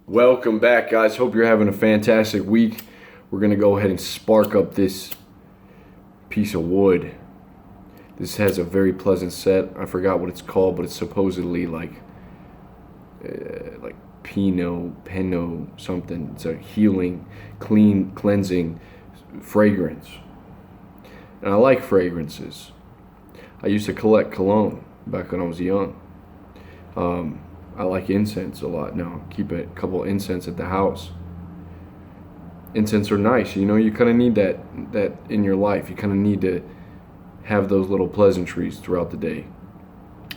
Welcome back, guys. Hope you're having a fantastic week. We're going to go ahead and spark up this piece of wood. This has a very pleasant set. I forgot what it's called, but it's supposedly like Pinot something. It's a healing, clean, cleansing fragrance. And I like fragrances. I used to collect cologne back when I was young. I like incense a lot now. Keep a couple incense at the house. Incense are nice. You know, you kind of need that in your life. You kind of need to have those little pleasantries throughout the day.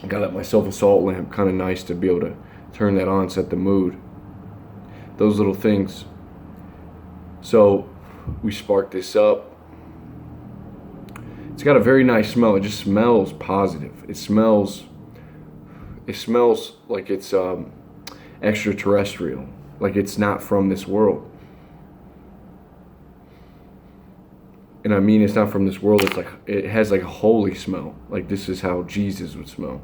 I got myself a salt lamp. Kind of nice to be able to turn that on, set the mood. Those little things. So we spark this up. It's got a very nice smell. It just smells positive. It smells like it's extraterrestrial, like it's not from this world. And I mean, it's not from this world. It's like it has like a holy smell. Like this is how Jesus would smell.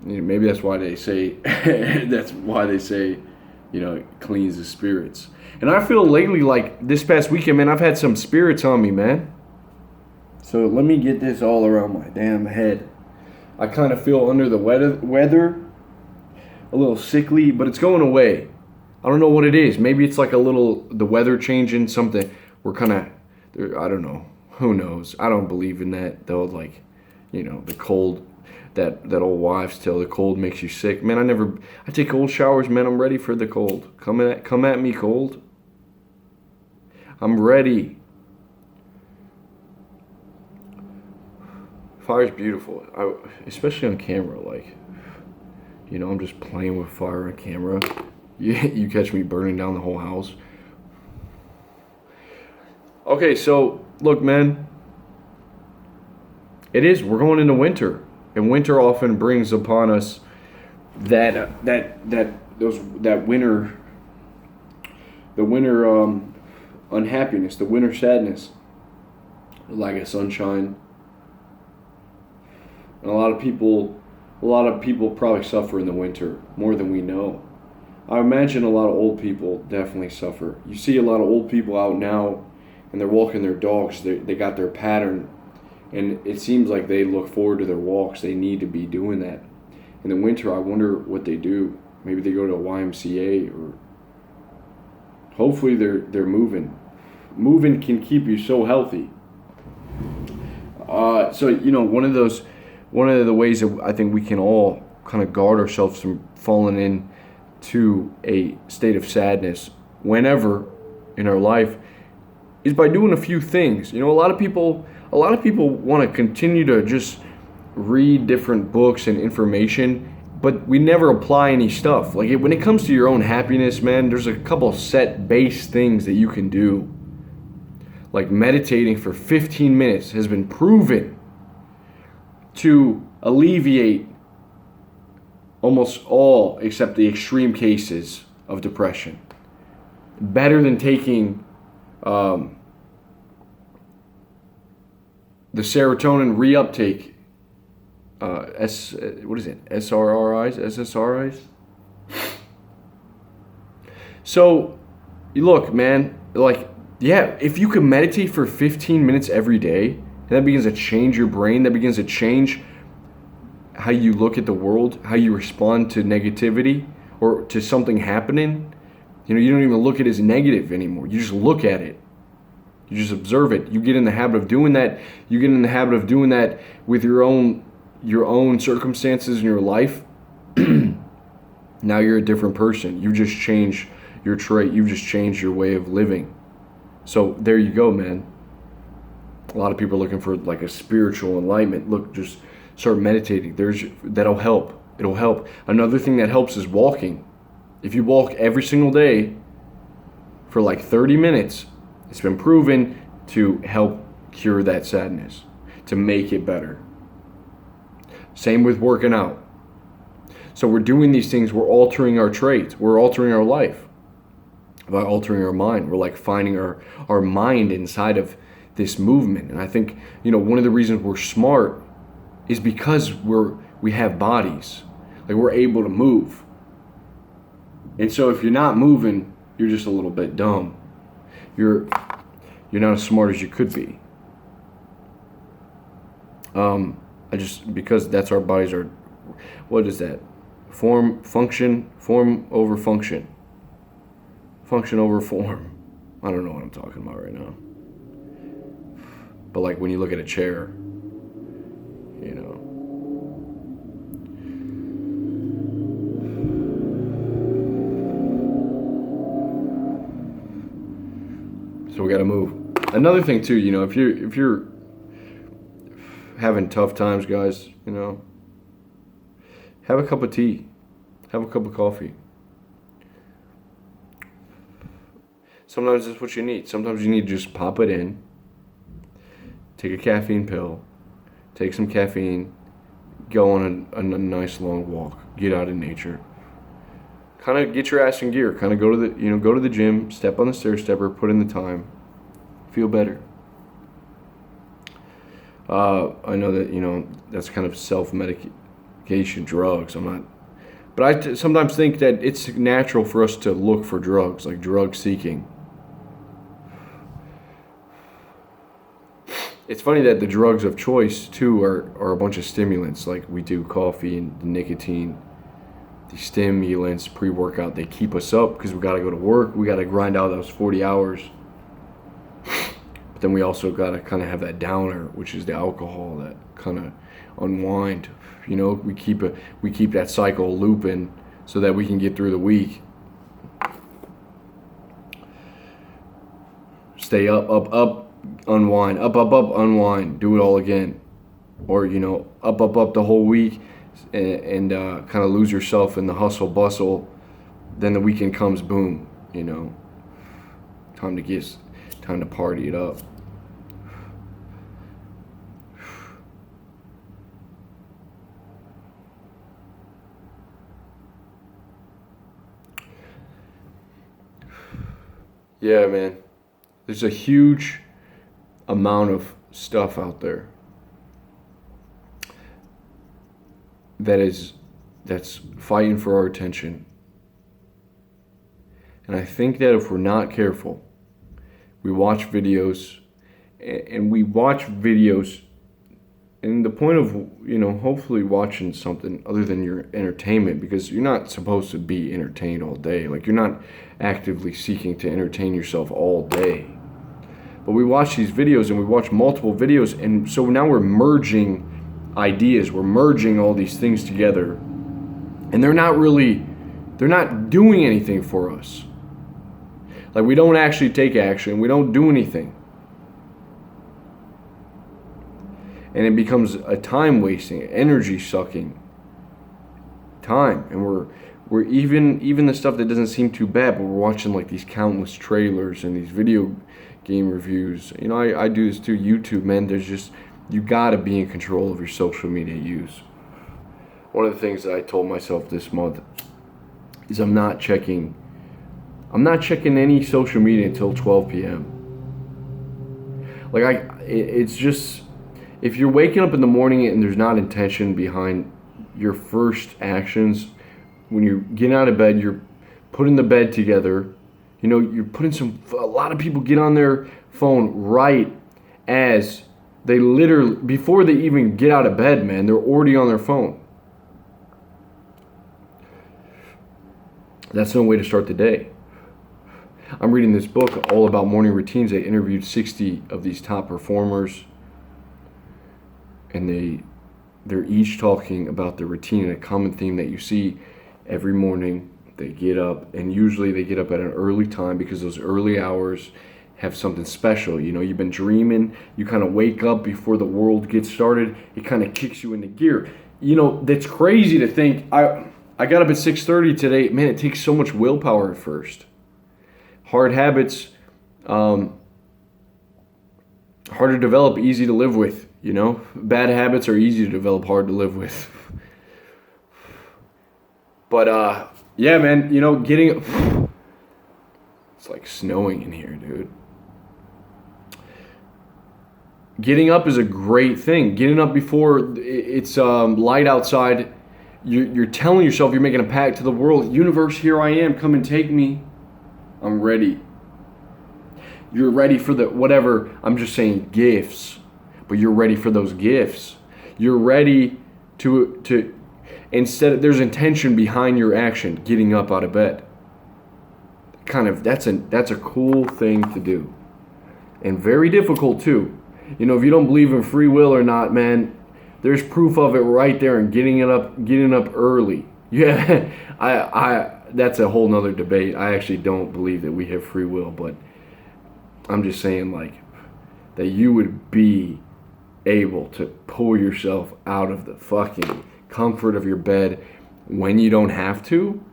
You know, maybe that's why they say it cleans the spirits. And I feel lately, like this past weekend, man, I've had some spirits on me, man. So let me get this all around my damn head. I kind of feel under the weather, a little sickly, but it's going away. I don't know what it is. Maybe it's like the weather changing, something. We're kind of, I don't know. Who knows? I don't believe in that, though, like, the cold, that old wives' tale, the cold makes you sick. Man, I take cold showers, man. I'm ready for the cold. Come at me, cold. I'm ready. Fire's beautiful, especially on camera. Like, I'm just playing with fire on camera. You catch me burning down the whole house. Okay, so look, man. We're going into winter, and winter often brings upon us that winter, the winter unhappiness, the winter sadness, lack of sunshine. And a lot of people probably suffer in the winter more than we know. I imagine a lot of old people definitely suffer. You see a lot of old people out now, and they're walking their dogs. They got their pattern, and it seems like they look forward to their walks. They need to be doing that. In the winter, I wonder what they do. Maybe they go to a YMCA, or hopefully they're moving. Moving can keep you so healthy. One of the ways that I think we can all kind of guard ourselves from falling into a state of sadness whenever in our life is by doing a few things. A lot of people want to continue to just read different books and information, but we never apply any stuff. Like when it comes to your own happiness, man, there's a couple set base things that you can do. Like meditating for 15 minutes has been proven to alleviate almost all except the extreme cases of depression. Better than taking the serotonin reuptake, SSRIs? So, look, man, if you can meditate for 15 minutes every day, and that begins to change your brain, that begins to change how you look at the world, how you respond to negativity or to something happening. You don't even look at it as negative anymore. You just look at it. You just observe it. You get in the habit of doing that. You get in the habit of doing that with your own circumstances in your life. Now you're a different person. You just changed your trait. You've just changed your way of living. So there you go, man. A lot of people are looking for like a spiritual enlightenment. Look, just start meditating. That'll help. It'll help. Another thing that helps is walking. If you walk every single day for like 30 minutes, it's been proven to help cure that sadness, to make it better. Same with working out. So we're doing these things, we're altering our traits, we're altering our life. By altering our mind, we're like finding our mind inside of this movement. And I think, one of the reasons we're smart is because we have bodies. Like we're able to move. And so if you're not moving, you're just a little bit dumb. You're not as smart as you could be. Because that's our bodies are, what is that? Form over function. Function over form. I don't know what I'm talking about right now. But like when you look at a chair, you know. So we gotta move. Another thing too, you know, if you're having tough times, guys, you know, have a cup of tea, have a cup of coffee. Sometimes that's what you need. Sometimes you need to just pop it in, take a caffeine pill, take some caffeine, go on a nice long walk, get out in nature. Kind of get your ass in gear. Kind of go to the gym, step on the stair stepper, put in the time, feel better. I know that, you know, that's kind of self-medication, drugs. But I sometimes think that it's natural for us to look for drugs, like drug seeking. It's funny that the drugs of choice too are a bunch of stimulants, like we do coffee and the nicotine. The stimulants, pre-workout, they keep us up because we got to go to work. We got to grind out those 40 hours. But then we also got to kind of have that downer, which is the alcohol, that kind of unwind. You know, we keep that cycle looping so that we can get through the week. Stay up, unwind, up, unwind. Do it all again. Or, you know, up the whole week. And kind of lose yourself in the hustle bustle. Then the weekend comes, boom, you know, time to party it up. Yeah, man, there's a huge amount of stuff out there that's fighting for our attention. And I think that if we're not careful, we watch videos, and the point of, you know, hopefully watching something other than your entertainment, because you're not supposed to be entertained all day. Like, you're not actively seeking to entertain yourself all day. But we watch these videos, and we watch multiple videos, and so now we're merging ideas, we're merging all these things together, and they're not doing anything for us. Like, we don't actually take action, we don't do anything, and it becomes a time wasting, energy sucking time. And we're even the stuff that doesn't seem too bad, but we're watching like these countless trailers and these video game reviews. You know, I do this too. YouTube, man, you gotta be in control of your social media use. One of the things that I told myself this month is I'm not checking any social media until 12 p.m. Like, it's just, if you're waking up in the morning and there's not intention behind your first actions, when you're getting out of bed, you're putting the bed together, you know, you're putting a lot of people get on their phone right as they literally, before they even get out of bed, man, they're already on their phone. That's no way to start the day. I'm reading this book all about morning routines. They interviewed 60 of these top performers, and they're each talking about their routine, and a common theme that you see every morning. They get up, and usually they get up at an early time because those early hours have something special. You know, you've been dreaming, you kind of wake up before the world gets started, it kind of kicks you into gear. You know, that's crazy to think, I got up at 6:30 today. Man, it takes so much willpower at first. Hard habits, hard to develop, easy to live with, you know. Bad habits are easy to develop, hard to live with. But, yeah, man, you know, it's like snowing in here, dude. Getting up is a great thing. Getting up before it's light outside You're telling yourself, you're making a pact to the world. Universe, here I am. Come and take me. I'm ready. You're ready for the whatever, I'm just saying gifts. But you're ready for those gifts. You're ready to instead, there's intention behind your action, getting up out of bed. That's a cool thing to do. And very difficult too. If you don't believe in free will or not, man, there's proof of it right there in getting up early. Yeah, I that's a whole nother debate. I actually don't believe that we have free will, but I'm just saying that you would be able to pull yourself out of the fucking comfort of your bed when you don't have to.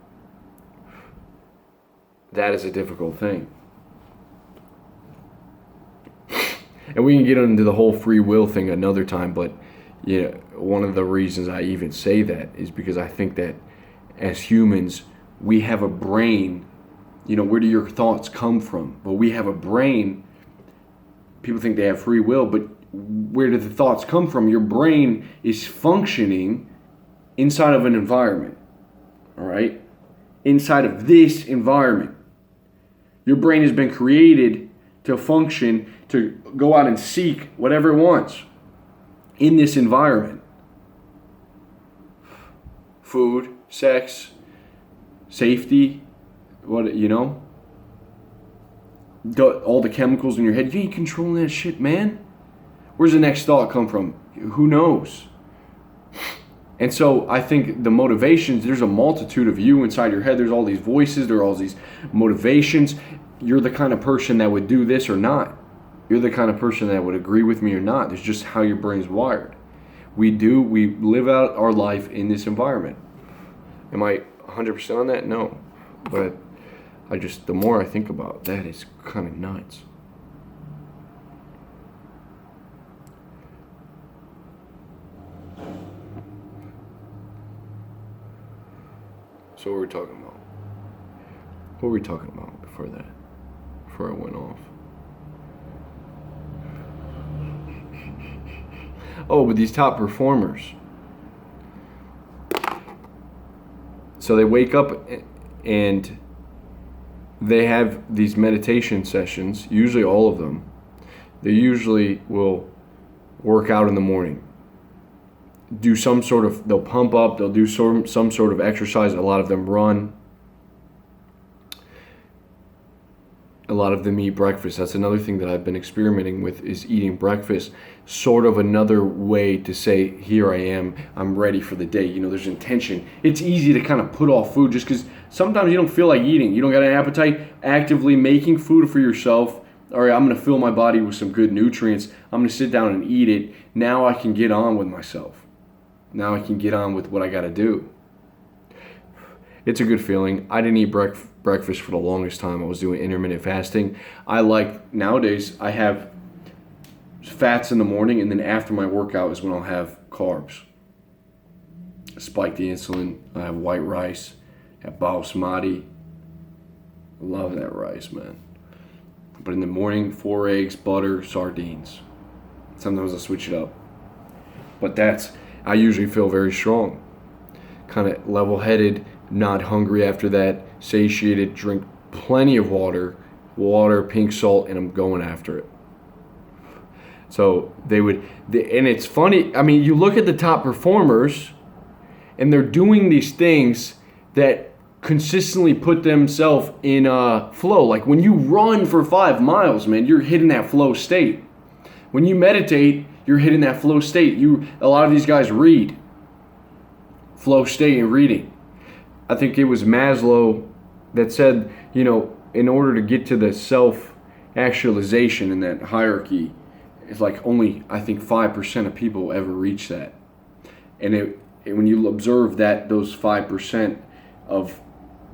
That is a difficult thing. And we can get into the whole free will thing another time, but one of the reasons I even say that is because I think that as humans, we have a brain. Where do your thoughts come from? Well, we have a brain. People think they have free will, but where do the thoughts come from? Your brain is functioning inside of an environment, all right? Inside of this environment. Your brain has been created to function, to go out and seek whatever it wants in this environment. Food, sex, safety, all the chemicals in your head. You ain't controlling that shit, man. Where's the next thought come from? Who knows? And so I think the motivations, there's a multitude of you inside your head. There's all these voices. There are all these motivations. You're the kind of person that would do this or not. You're the kind of person that would agree with me or not. It's just how your brain's wired. We live out our life in this environment. Am I 100% on that? No. But the more I think about that, it's kind of nuts. So what were we talking about? What were we talking about before that? Before I went off? Oh, but these top performers. So they wake up and they have these meditation sessions, usually all of them. They usually will work out in the morning. They'll pump up, they'll do some sort of exercise. A lot of them run. A lot of them eat breakfast. That's another thing that I've been experimenting with, is eating breakfast. Sort of another way to say, here I am, I'm ready for the day. There's intention. It's easy to kind of put off food just because sometimes you don't feel like eating. You don't got an appetite. Actively making food for yourself. All right, I'm going to fill my body with some good nutrients. I'm going to sit down and eat it. Now I can get on with myself. Now I can get on with what I got to do. It's a good feeling. I didn't eat breakfast for the longest time. I was doing intermittent fasting. Nowadays, I have fats in the morning, and then after my workout is when I'll have carbs. Spike the insulin. I have white rice. I have basmati. Love that rice, man. But in the morning, 4 eggs, butter, sardines. Sometimes I switch it up. But I usually feel very strong. Kind of level-headed, not hungry after that, satiated, drink plenty of water, pink salt, and I'm going after it. So and it's funny, you look at the top performers, and they're doing these things that consistently put themselves in a flow. Like when you run for 5 miles, man, you're hitting that flow state. When you meditate, you're hitting that flow state. A lot of these guys read. Flow state and reading. I think it was Maslow that said, in order to get to the self-actualization in that hierarchy, it's like only, I think, 5% of people ever reach that. And when you observe that those 5% of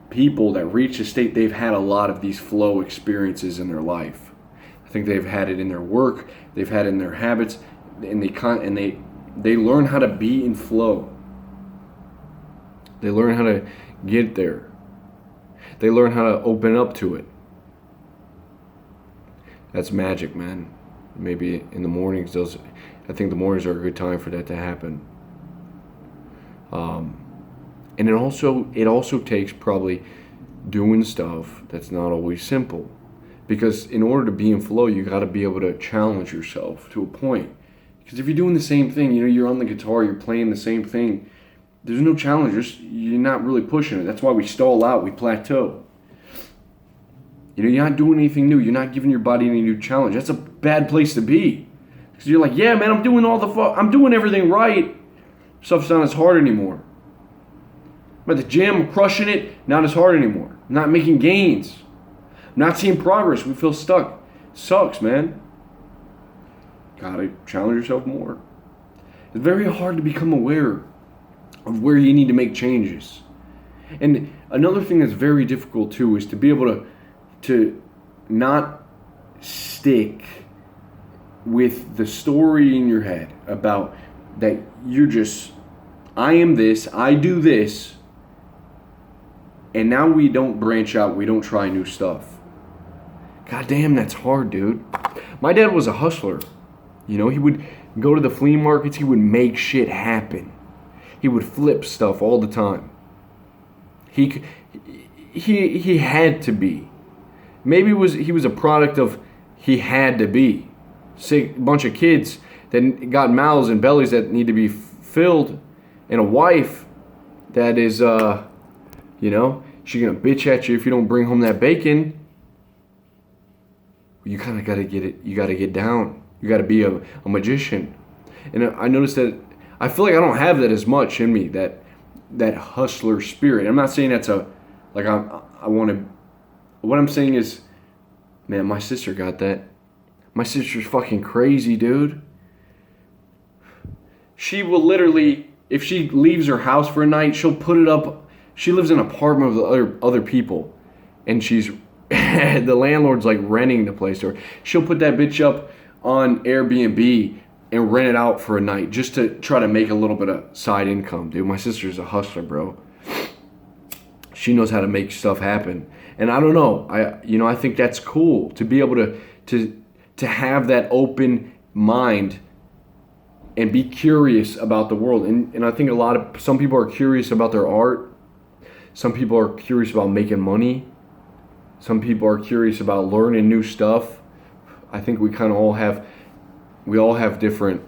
people that reach a state, they've had a lot of these flow experiences in their life. I think they've had it in their work, they've had it in their habits, and they learn how to be in flow. They learn how to get there. They learn how to open up to it. That's magic, man. Maybe in the mornings, I think the mornings are a good time for that to happen. And it also takes probably doing stuff that's not always simple. Because in order to be in flow, you got to be able to challenge yourself to a point. Because if you're doing the same thing, you're on the guitar, you're playing the same thing, there's no challenge. You're not really pushing it. That's why we stall out, we plateau. You're not doing anything new. You're not giving your body any new challenge. That's a bad place to be. Because you're like, yeah, man, I'm doing everything right. Stuff's not as hard anymore. I'm at the gym, I'm crushing it, not as hard anymore. I'm not making gains. I'm not seeing progress. We feel stuck. Sucks, man. Gotta challenge yourself more. It's very hard to become aware of where you need to make changes. And another thing that's very difficult too is to be able to not stick with the story in your head about that I am this, I do this, and now we don't branch out, we don't try new stuff. God damn, that's hard, dude. My dad was a hustler. He would go to the flea markets, he would make shit happen. He would flip stuff all the time. He had to be. Maybe he was a product of he had to be. A bunch of kids that got mouths and bellies that need to be filled, and a wife that is, she's gonna bitch at you if you don't bring home that bacon. You kind of gotta get it. You gotta get down. You gotta be a magician. And I noticed that I feel like I don't have that as much in me, that hustler spirit. I'm not saying that's I want to. What I'm saying is, man, my sister got that. My sister's fucking crazy, dude. She will literally, if she leaves her house for a night, she'll put it up. She lives in an apartment with other people, and she's the landlord's like renting the place, or she'll put that bitch up on Airbnb and rent it out for a night just to try to make a little bit of side income, dude. My sister's a hustler, bro. She knows how to make stuff happen, and I don't know. I think that's cool to be able to have that open mind and be curious about the world. And I think some people are curious about their art. Some people are curious about making money. Some people are curious about learning new stuff. I think we all have different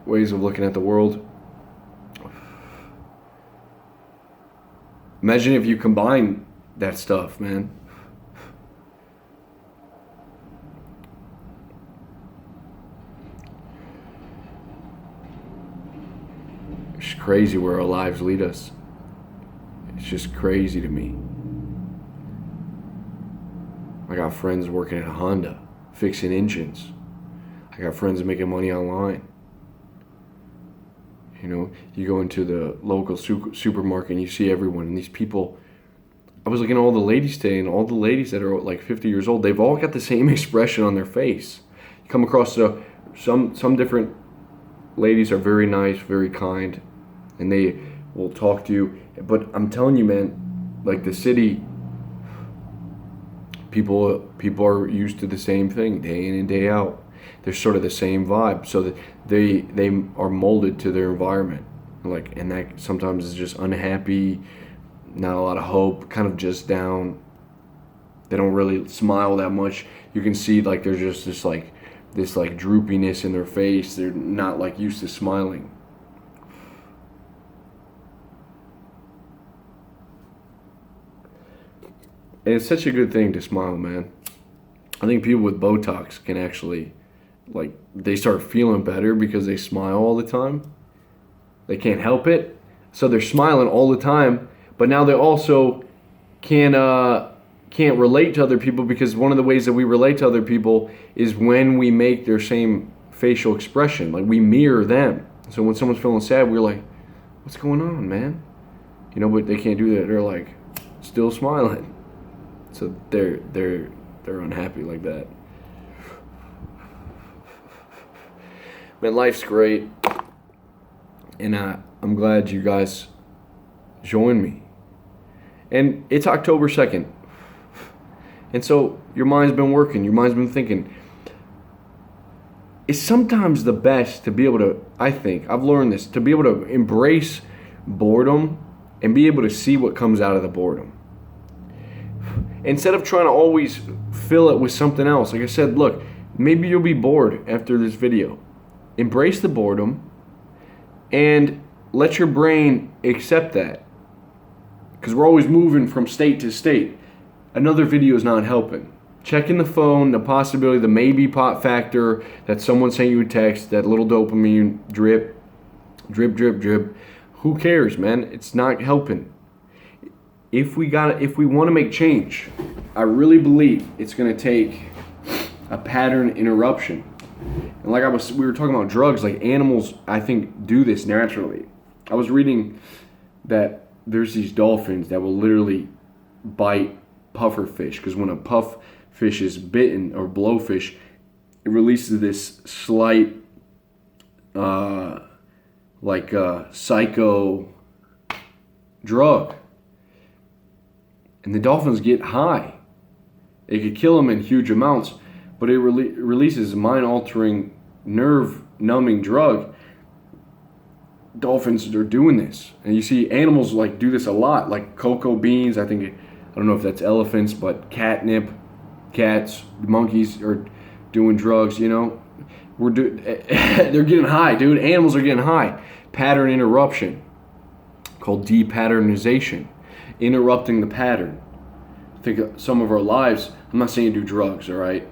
ways of looking at the world. Imagine if you combine that stuff, man. It's crazy where our lives lead us. It's just crazy to me. I got friends working at Honda, fixing engines. I got friends making money online. You go into the local supermarket and you see everyone, and these people. I was looking at all the ladies today, and all the ladies that are like 50 years old, they've all got the same expression on their face. You come across some different ladies are very nice, very kind, and they will talk to you. But I'm telling you, man, like the city, people are used to the same thing day in and day out. They're sort of the same vibe, so that they are molded to their environment. And that sometimes is just unhappy, not a lot of hope, kind of just down. They don't really smile that much. You can see like there's just this droopiness in their face. They're not like used to smiling. And it's such a good thing to smile, man. I think people with Botox can actually, they start feeling better because they smile all the time. They can't help it. So they're smiling all the time, but now they also can't relate to other people, because one of the ways that we relate to other people is when we make their same facial expression. Like we mirror them. So when someone's feeling sad, we're like, what's going on, man? But they can't do that. They're like still smiling. So they're unhappy like that. Man, life's great, and I'm glad you guys joined me. And it's October 2nd, and so your mind's been working, your mind's been thinking. It's sometimes the best to be able to, I think, I've learned this, to be able to embrace boredom and be able to see what comes out of the boredom. Instead of trying to always fill it with something else. Like I said, look, maybe you'll be bored after this video. Embrace the boredom and let your brain accept that. Because we're always moving from state to state. Another video is not helping. Checking the phone, the possibility, the maybe pot factor that someone sent you a text, that little dopamine drip, drip, drip, drip. Who cares, man? It's not helping. If we want to make change, I really believe it's going to take a pattern interruption. And like we were talking about drugs, like animals, I think, do this naturally. I was reading that there's these dolphins that will literally bite puffer fish, because when a puff fish is bitten, or blowfish, it releases this slight psycho drug, and the dolphins get high. It could kill them in huge amounts, but it releases mind-altering, nerve-numbing drug. Dolphins are doing this, and you see animals like do this a lot, like cocoa beans. I don't know if that's elephants, but catnip, cats, monkeys are doing drugs. You know, they're getting high, dude. Animals are getting high. Pattern interruption, called depatternization, interrupting the pattern. I think some of our lives. I'm not saying do drugs, all right.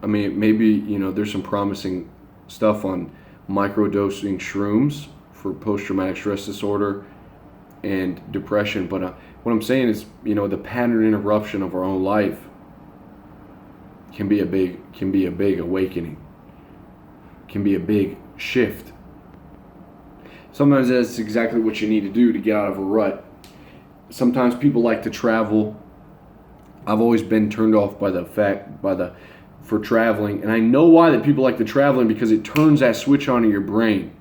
I mean, maybe there's some promising stuff on microdosing shrooms for post-traumatic stress disorder and depression, but what I'm saying is, the pattern interruption of our own life can be a big awakening, can be a big shift. Sometimes that's exactly what you need to do to get out of a rut. Sometimes people like to travel. I've always been turned off for traveling, and I know why that people like to traveling, because it turns that switch on in your brain.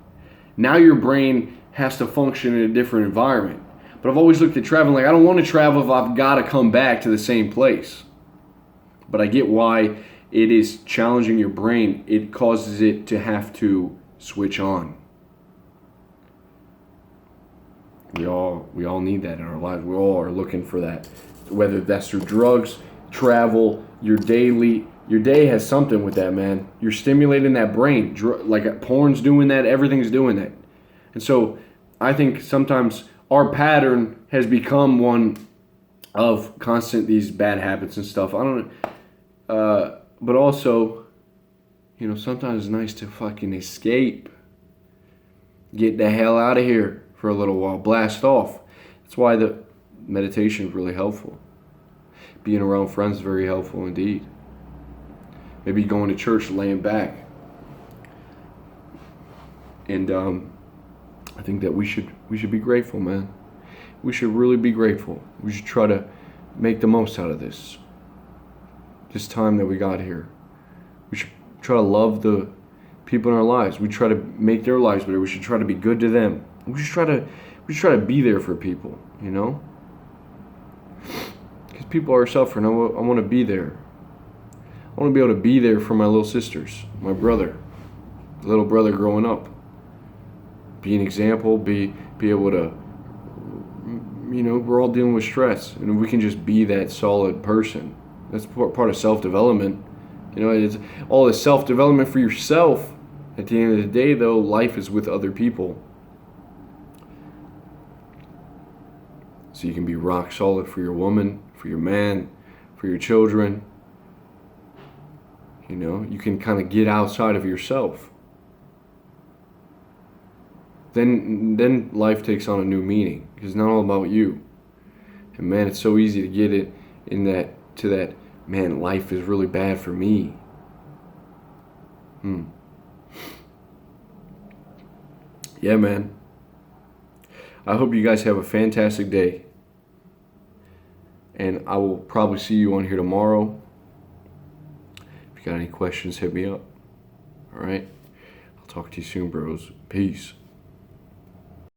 Now your brain has to function in a different environment. But I've always looked at traveling like, I don't want to travel if I've got to come back to the same place. But I get why it is challenging your brain. It causes it to have to switch on. We all need that in our lives. We all are looking for that. Whether that's through drugs, travel, your day has something with that, man. You're stimulating that brain. Like porn's doing that, everything's doing that. And so I think sometimes our pattern has become one of constant these bad habits and stuff. I don't know. But also, sometimes it's nice to fucking escape. Get the hell out of here for a little while. Blast off. That's why the meditation is really helpful. Being around friends is very helpful indeed. Maybe going to church, laying back. And I think that we should be grateful, man. We should really be grateful. We should try to make the most out of this time that we got here. We should try to love the people in our lives. We try to make their lives better. We should try to be good to them. We should try to be there for people, because people are suffering. I want to be there. I want to be able to be there for my little sisters, my brother, little brother growing up. Be an example, be able to, we're all dealing with stress, and we can just be that solid person. That's part of self-development. It's all the self-development for yourself. At the end of the day, though, life is with other people. So you can be rock solid for your woman, for your man, for your children. You can kind of get outside of yourself. Then life takes on a new meaning, because it's not all about you. And man, it's so easy to get it to that, man, life is really bad for me. Yeah, man. I hope you guys have a fantastic day. And I will probably see you on here tomorrow. If you got any questions, hit me up. All right? I'll talk to you soon, bros. Peace.